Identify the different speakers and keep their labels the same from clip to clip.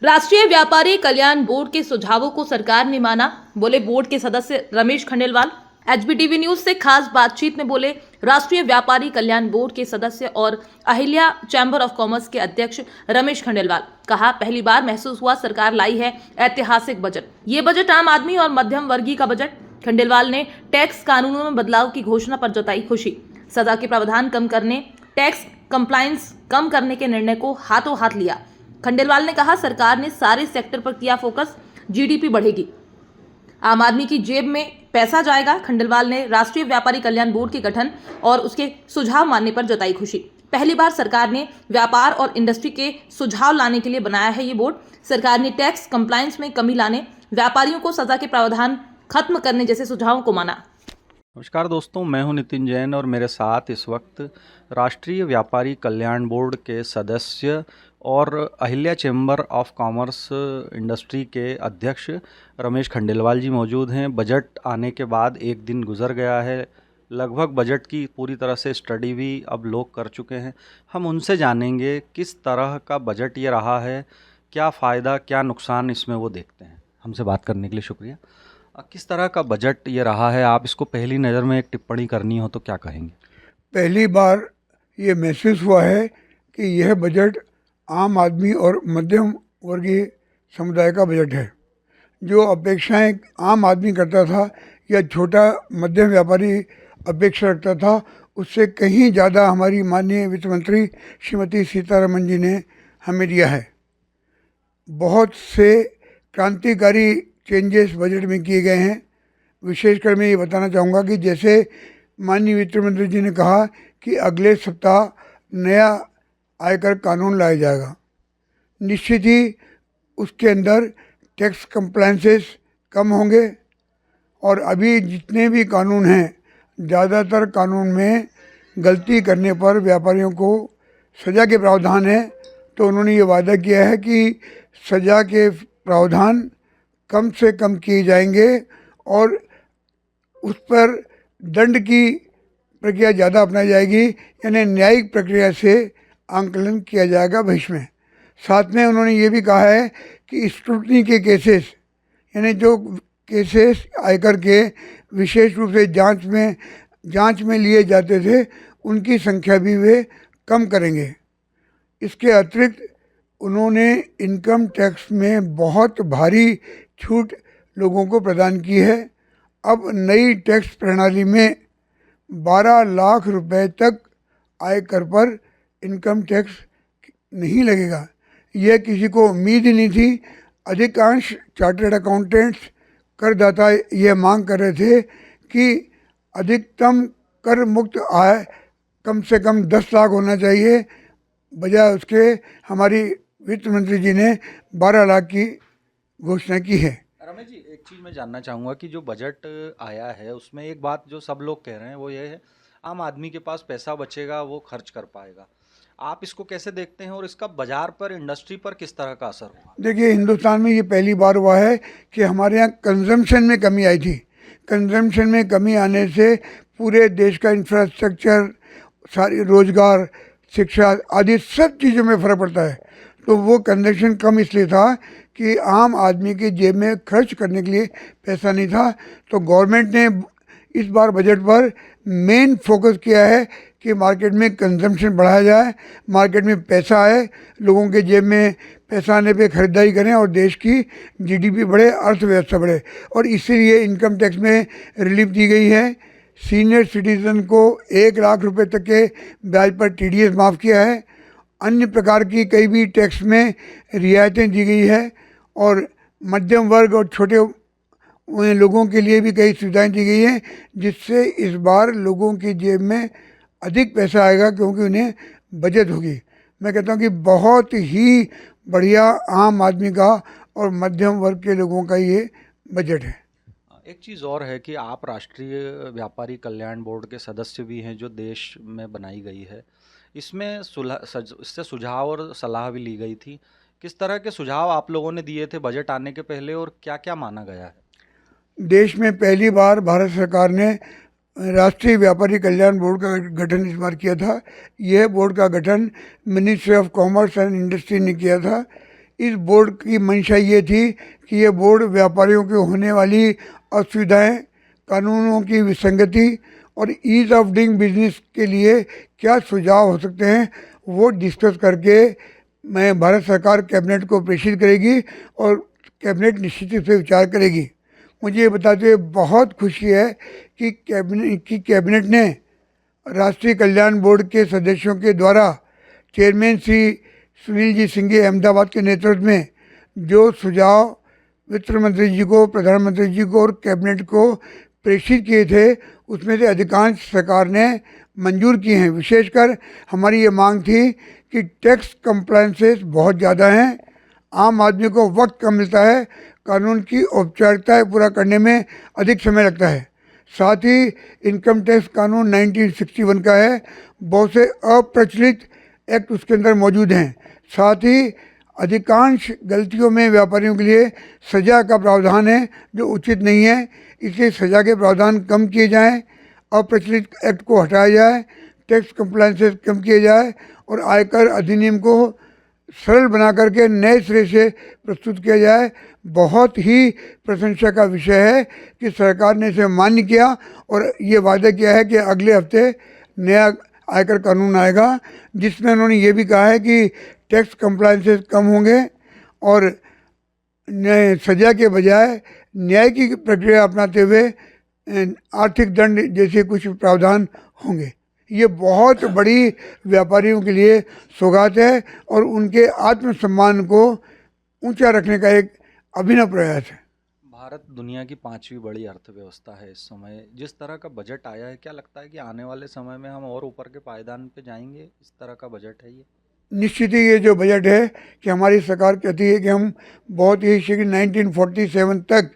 Speaker 1: राष्ट्रीय व्यापारी कल्याण बोर्ड के सुझावों को सरकार ने माना, बोले बोर्ड के सदस्य रमेश खंडेलवाल। एचबीटीवी न्यूज से खास बातचीत में बोले राष्ट्रीय व्यापारी कल्याण बोर्ड के सदस्य और अहिल्या चैम्बर ऑफ कॉमर्स के अध्यक्ष रमेश खंडेलवाल। कहा, पहली बार महसूस हुआ सरकार लाई है ऐतिहासिक बजट। ये बजट आम आदमी और मध्यम वर्गीय का बजट। खंडेलवाल ने टैक्स कानूनों में बदलाव की घोषणा पर जताई खुशी। सजा के प्रावधान कम करने, टैक्स कंप्लायंस कम करने के निर्णय को हाथों हाथ लिया। खंडेलवाल ने कहा, सरकार ने सारे सेक्टर पर किया फोकस, जीडीपी बढ़ेगी, आम आदमी की जेब में पैसा जाएगा। खंडेलवाल ने राष्ट्रीय व्यापारी कल्याण बोर्ड के गठन और उसके सुझाव मानने पर जताई खुशी। पहली बार सरकार ने व्यापार और इंडस्ट्री के सुझाव लाने के लिए बनाया है ये बोर्ड। सरकार ने टैक्स कंप्लायंस में कमी लाने, व्यापारियों को सजा के प्रावधान खत्म करने जैसे सुझावों को माना।
Speaker 2: नमस्कार दोस्तों, मैं हूं नितिन जैन और मेरे साथ इस वक्त राष्ट्रीय व्यापारी कल्याण बोर्ड के सदस्य और Ahilya chamber of commerce industry के अध्यक्ष रमेश खंडेलवाल जी मौजूद हैं। बजट आने के बाद एक दिन गुजर गया है, लगभग बजट की पूरी तरह से स्टडी भी अब लोग कर चुके हैं। हम उनसे जानेंगे किस तरह का बजट ये रहा है, क्या फ़ायदा क्या नुकसान इसमें वो देखते हैं। हमसे बात करने के लिए शुक्रिया। किस तरह का बजट ये रहा है, आप इसको पहली नज़र में एक टिप्पणी करनी हो तो क्या कहेंगे?
Speaker 3: पहली बार ये महसूस हुआ है कि यह बजट आम आदमी और मध्यम वर्गीय समुदाय का बजट है। जो अपेक्षाएं आम आदमी करता था या छोटा मध्यम व्यापारी अपेक्षा रखता था, उससे कहीं ज़्यादा हमारी माननीय वित्त मंत्री श्रीमती सीतारमण जी ने हमें दिया है। बहुत से क्रांतिकारी चेंजेस बजट में किए गए हैं। विशेषकर मैं ये बताना चाहूँगा कि जैसे माननीय वित्त मंत्री जी ने कहा कि अगले सप्ताह नया आयकर कानून लाया जाएगा। निश्चित ही उसके अंदर टैक्स कंप्लायंसेस कम होंगे और अभी जितने भी कानून हैं, ज़्यादातर कानून में गलती करने पर व्यापारियों को सज़ा के प्रावधान है। तो उन्होंने ये वादा किया है कि सज़ा के प्रावधान कम से कम किए जाएंगे और उस पर दंड की प्रक्रिया ज़्यादा अपनाई जाएगी, यानी न्यायिक प्रक्रिया से आंकलन किया जाएगा भविष्य में। साथ में उन्होंने ये भी कहा है कि स्क्रूटनी के केसेस, यानी जो केसेस आयकर के विशेष रूप से जांच में लिए जाते थे, उनकी संख्या भी वे कम करेंगे। इसके अतिरिक्त उन्होंने इनकम टैक्स में बहुत भारी छूट लोगों को प्रदान की है। अब नई टैक्स प्रणाली में 12 लाख रुपए तक आयकर पर इनकम टैक्स नहीं लगेगा। यह किसी को उम्मीद ही नहीं थी। अधिकांश चार्टर्ड अकाउंटेंट्स, करदाता यह मांग कर रहे थे कि अधिकतम कर मुक्त आय कम से कम 10 लाख होना चाहिए, बजाय उसके हमारी वित्त मंत्री जी ने 12 लाख की घोषणा की है।
Speaker 2: रमेश जी, एक चीज़ मैं जानना चाहूँगा कि जो बजट आया है उसमें एक बात जो सब लोग कह रहे हैं वो ये है, आम आदमी के पास पैसा बचेगा, वो खर्च कर पाएगा। आप इसको कैसे देखते हैं और इसका बाजार पर, इंडस्ट्री पर किस तरह का असर होगा?
Speaker 3: देखिए, हिंदुस्तान में ये पहली बार हुआ है कि हमारे यहाँ कंजम्पशन में कमी आई थी। कंजम्पशन में कमी आने से पूरे देश का इंफ्रास्ट्रक्चर, सारी रोजगार, शिक्षा आदि सब चीज़ों में फ़र्क पड़ता है। तो वो कंजम्पशन कम इसलिए था कि आम आदमी की जेब में खर्च करने के लिए पैसा नहीं था। तो गवर्नमेंट ने इस बार बजट पर मेन फोकस किया है कि मार्केट में कंजम्पशन बढ़ाया जाए, मार्केट में पैसा आए, लोगों के जेब में पैसा आने पे खरीदारी करें और देश की जीडीपी बढ़े, अर्थव्यवस्था बढ़े। और इसीलिए इनकम टैक्स में रिलीफ दी गई है। सीनियर सिटीजन को 1 लाख रुपए तक के ब्याज पर टीडीएस माफ़ किया है। अन्य प्रकार की कई भी टैक्स में रियायतें दी गई है और मध्यम वर्ग और छोटे लोगों के लिए भी कई सुविधाएं दी गई हैं, जिससे इस बार लोगों की जेब में अधिक पैसा आएगा क्योंकि उन्हें बचत होगी। मैं कहता हूं कि बहुत ही बढ़िया आम आदमी का और मध्यम वर्ग के लोगों का ये बजट है।
Speaker 2: एक चीज़ और है कि आप राष्ट्रीय व्यापारी कल्याण बोर्ड के सदस्य भी हैं जो देश में बनाई गई है। इसमें इससे सुझाव और सलाह भी ली गई थी। किस तरह के सुझाव आप लोगों ने दिए थे बजट आने के पहले और क्या क्या माना गया है?
Speaker 3: देश में पहली बार भारत सरकार ने राष्ट्रीय व्यापारी कल्याण बोर्ड का गठन इस बार किया था। यह बोर्ड का गठन ministry of commerce and industry ने किया था। इस बोर्ड की मंशा ये थी कि ये बोर्ड व्यापारियों को होने वाली असुविधाएं, कानूनों की विसंगति और ईज़ ऑफ डूइंग बिजनेस के लिए क्या सुझाव हो सकते हैं वो डिस्कस करके मैं भारत सरकार कैबिनेट को प्रेषित करेगी और कैबिनेट निश्चित रूप से विचार करेगी। मुझे ये बताते हुए बहुत खुशी है कि कैबिनेट ने राष्ट्रीय कल्याण बोर्ड के सदस्यों के द्वारा चेयरमैन श्री सुनील जी सिंघे अहमदाबाद के नेतृत्व में जो सुझाव वित्त मंत्री जी को, प्रधानमंत्री जी को और कैबिनेट को प्रेषित किए थे उसमें से अधिकांश सरकार ने मंजूर किए हैं। विशेषकर हमारी ये मांग थी कि टैक्स कंप्लायंसेस बहुत ज़्यादा हैं, आम आदमी को वक्त कम मिलता है, कानून की औपचारिकताएं पूरा करने में अधिक समय लगता है। साथ ही इनकम टैक्स कानून 1961 का है, बहुत से अप्रचलित एक्ट उसके अंदर मौजूद हैं। साथ ही अधिकांश गलतियों में व्यापारियों के लिए सज़ा का प्रावधान है जो उचित नहीं है, इसलिए सज़ा के प्रावधान कम किए जाएं, अप्रचलित एक्ट को हटाया जाए, टैक्स कंप्लायंसेस कम किए जाए और आयकर अधिनियम को सरल बना करके नए सिरे से प्रस्तुत किया जाए। बहुत ही प्रशंसा का विषय है कि सरकार ने इसे मान्य किया और ये वादा किया है कि अगले हफ्ते नया आयकर कानून आएगा जिसमें उन्होंने ये भी कहा है कि टैक्स कंप्लायंसेस कम होंगे और सज़ा के बजाय न्याय की प्रक्रिया अपनाते हुए आर्थिक दंड जैसे कुछ प्रावधान होंगे। ये बहुत बड़ी व्यापारियों के लिए सौगात है और उनके आत्मसम्मान को ऊंचा रखने का एक अभिनव प्रयास है।
Speaker 2: भारत दुनिया की 5वीं बड़ी अर्थव्यवस्था है इस समय। जिस तरह का बजट आया है, क्या लगता है कि आने वाले समय में हम और ऊपर के पायदान पे जाएंगे? इस तरह का बजट है ये।
Speaker 3: निश्चित ही ये जो बजट है कि हमारी सरकार कहती है कि हम बहुत ही शीघ्र 1947 तक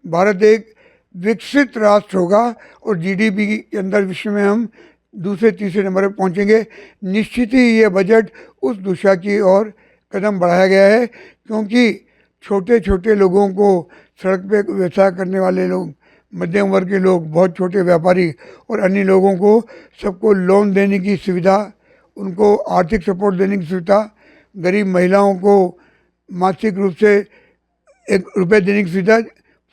Speaker 3: भारत एक विकसित राष्ट्र होगा और जीडीपी के अंदर विश्व में हम दूसरे तीसरे नंबर पर पहुंचेंगे। निश्चित ही ये बजट उस दिशा की ओर कदम बढ़ाया गया है क्योंकि छोटे छोटे लोगों को, सड़क पे व्यवसाय करने वाले लोग, मध्यम वर्ग के लोग, बहुत छोटे व्यापारी और अन्य लोगों को सबको लोन देने की सुविधा, उनको आर्थिक सपोर्ट देने की सुविधा, गरीब महिलाओं को मासिक रूप से ₹1 देने की सुविधा,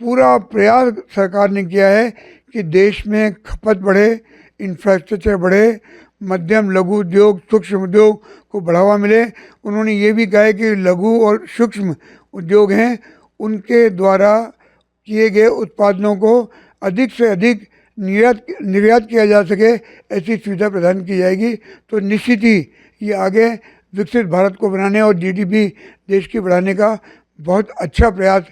Speaker 3: पूरा प्रयास सरकार ने किया है कि देश में खपत बढ़े, इंफ्रास्ट्रक्चर बढ़े, मध्यम लघु उद्योग, सूक्ष्म उद्योग को बढ़ावा मिले। उन्होंने ये भी कहा है कि लघु और सूक्ष्म उद्योग हैं उनके द्वारा किए गए उत्पादनों को अधिक से अधिक निर्यात किया जा सके, ऐसी सुविधा प्रदान की जाएगी। तो निश्चित ही ये आगे विकसित भारत को बनाने और जीडीपी देश की बढ़ाने का बहुत अच्छा प्रयास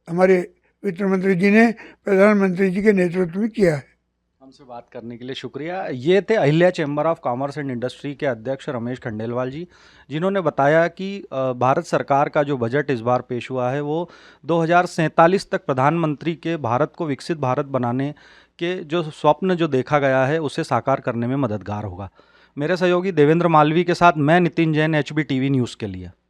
Speaker 3: हमारे वित्त मंत्री जी ने प्रधानमंत्री जी के नेतृत्व में किया है।
Speaker 2: हमसे बात करने के लिए शुक्रिया। ये थे Ahilya chamber of commerce and industry के अध्यक्ष रमेश खंडेलवाल जी, जिन्होंने बताया कि भारत सरकार का जो बजट इस बार पेश हुआ है वो 2047 तक प्रधानमंत्री के भारत को विकसित भारत बनाने के जो स्वप्न जो देखा गया है उसे साकार करने में मददगार होगा। मेरे सहयोगी देवेंद्र मालवी के साथ मैं Nitin Jain, HB TV news के लिए।